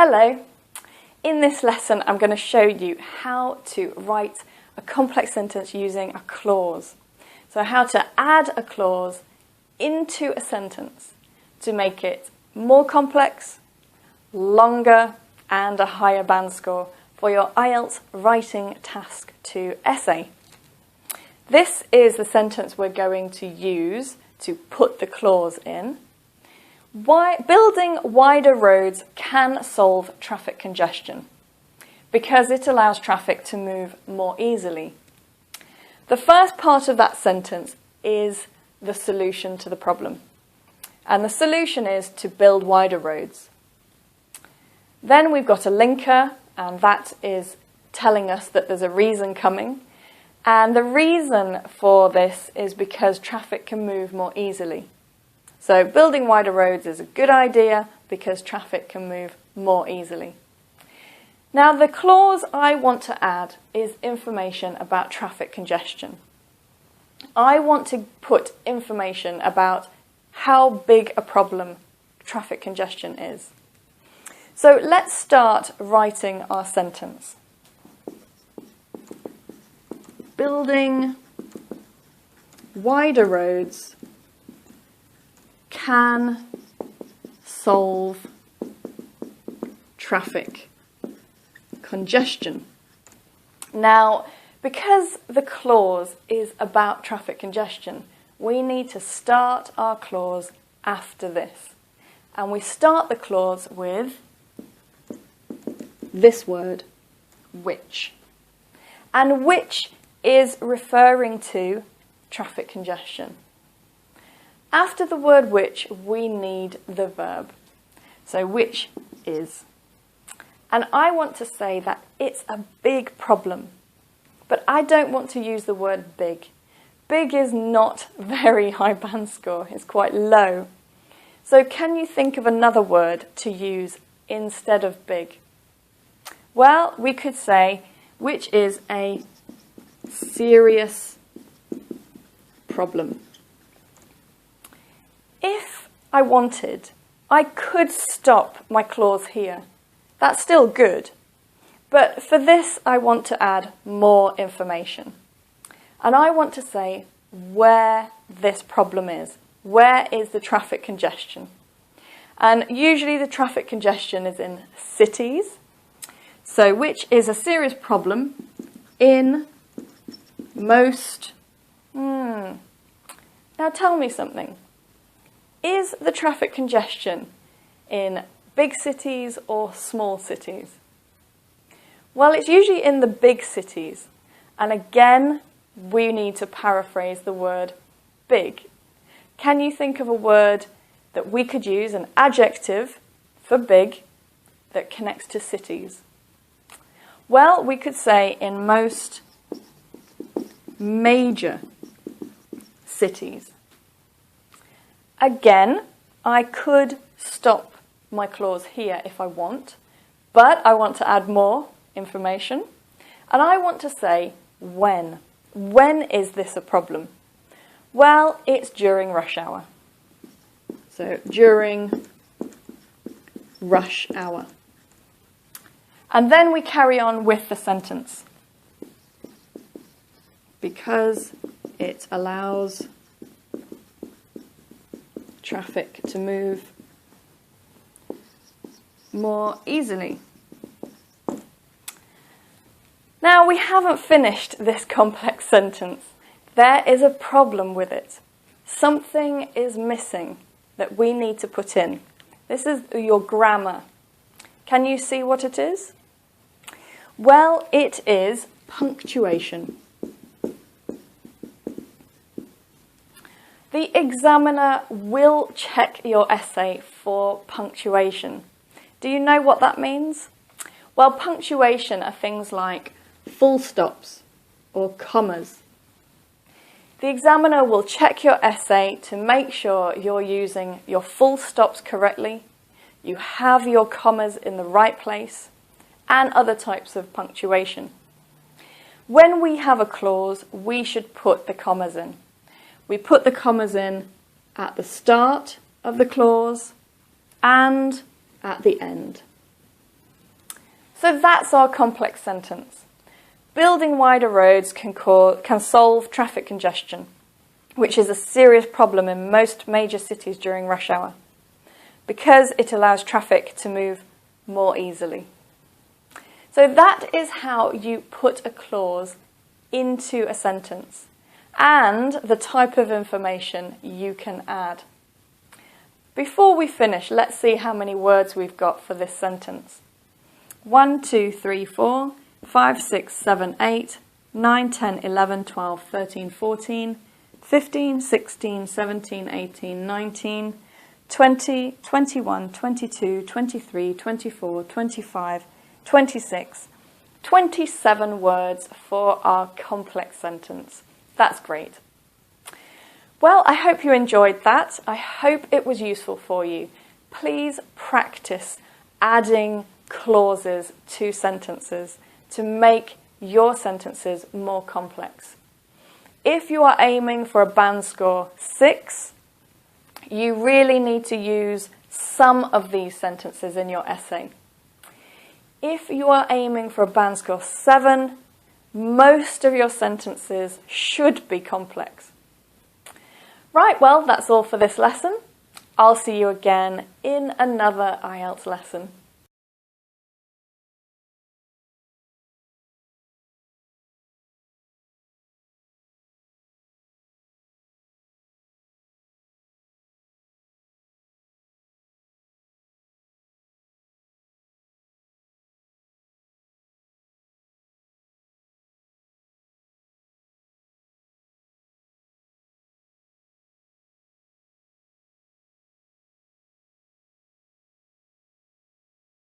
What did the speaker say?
Hello. In this lesson I'm going to show you how to write a complex sentence using a clause. So how to add a clause into a sentence to make it more complex, longer and a higher band score for your IELTS writing task 2 essay. This is the sentence we're going to use to put the clause in. Building wider roads can solve traffic congestion because it allows traffic to move more easily. The first part of that sentence is the solution to the problem. And the solution is to build wider roads. Then we've got a linker, and that is telling us that there's a reason coming. And the reason for this is because traffic can move more easily. So building wider roads is a good idea because traffic can move more easily. Now the clause I want to add is information about traffic congestion. I want to put information about how big a problem traffic congestion is. So let's start writing our sentence. Building wider roads can solve traffic congestion. Now, because the clause is about traffic congestion, we need to start our clause after this. And we start the clause with this word, which. And which is referring to traffic congestion. After the word which, we need the verb. So which is. And I want to say that it's a big problem. But I don't want to use the word big. Big is not very high band score. It's quite low. So can you think of another word to use instead of big? Well, we could say which is a serious problem. If I wanted, I could stop my clause here. That's still good. But for this, I want to add more information. And I want to say where this problem is. Where is the traffic congestion? And usually the traffic congestion is in cities. So which is a serious problem in most... Now tell me something. Is the traffic congestion in big cities or small cities? Well, it's usually in the big cities. And again, we need to paraphrase the word big. Can you think of a word that we could use, an adjective for big, that connects to cities? Well, we could say in most major cities. Again, I could stop my clause here if I want, but I want to add more information. And I want to say when. When is this a problem? Well, it's during rush hour. So during rush hour. And then we carry on with the sentence. Because it allows traffic to move more easily. Now, we haven't finished this complex sentence. There is a problem with it. Something is missing that we need to put in. This is your grammar. Can you see what it is? Well, it is punctuation. The examiner will check your essay for punctuation. Do you know what that means? Well, punctuation are things like full stops or commas. The examiner will check your essay to make sure you're using your full stops correctly, you have your commas in the right place, and other types of punctuation. When we have a clause, we should put the commas in. We put the commas in at the start of the clause and at the end. So that's our complex sentence. Building wider roads can solve traffic congestion, which is a serious problem in most major cities during rush hour, because it allows traffic to move more easily. So that is how you put a clause into a sentence and the type of information you can add. Before we finish, let's see how many words we've got for this sentence. 1, 2, 3, 4, 5, 6, 7, 8, 9, 10, 11, 12, 13, 14, 15, 16, 17, 18, 19, 20, 21, 22, 23, 24, 25, 26, 27 words for our complex sentence. That's great. Well, I hope you enjoyed that. I hope it was useful for you. Please practice adding clauses to sentences to make your sentences more complex. If you are aiming for a band score 6, you really need to use some of these sentences in your essay. If you are aiming for a band score 7, most of your sentences should be complex. Right, well, that's all for this lesson. I'll see you again in another IELTS lesson.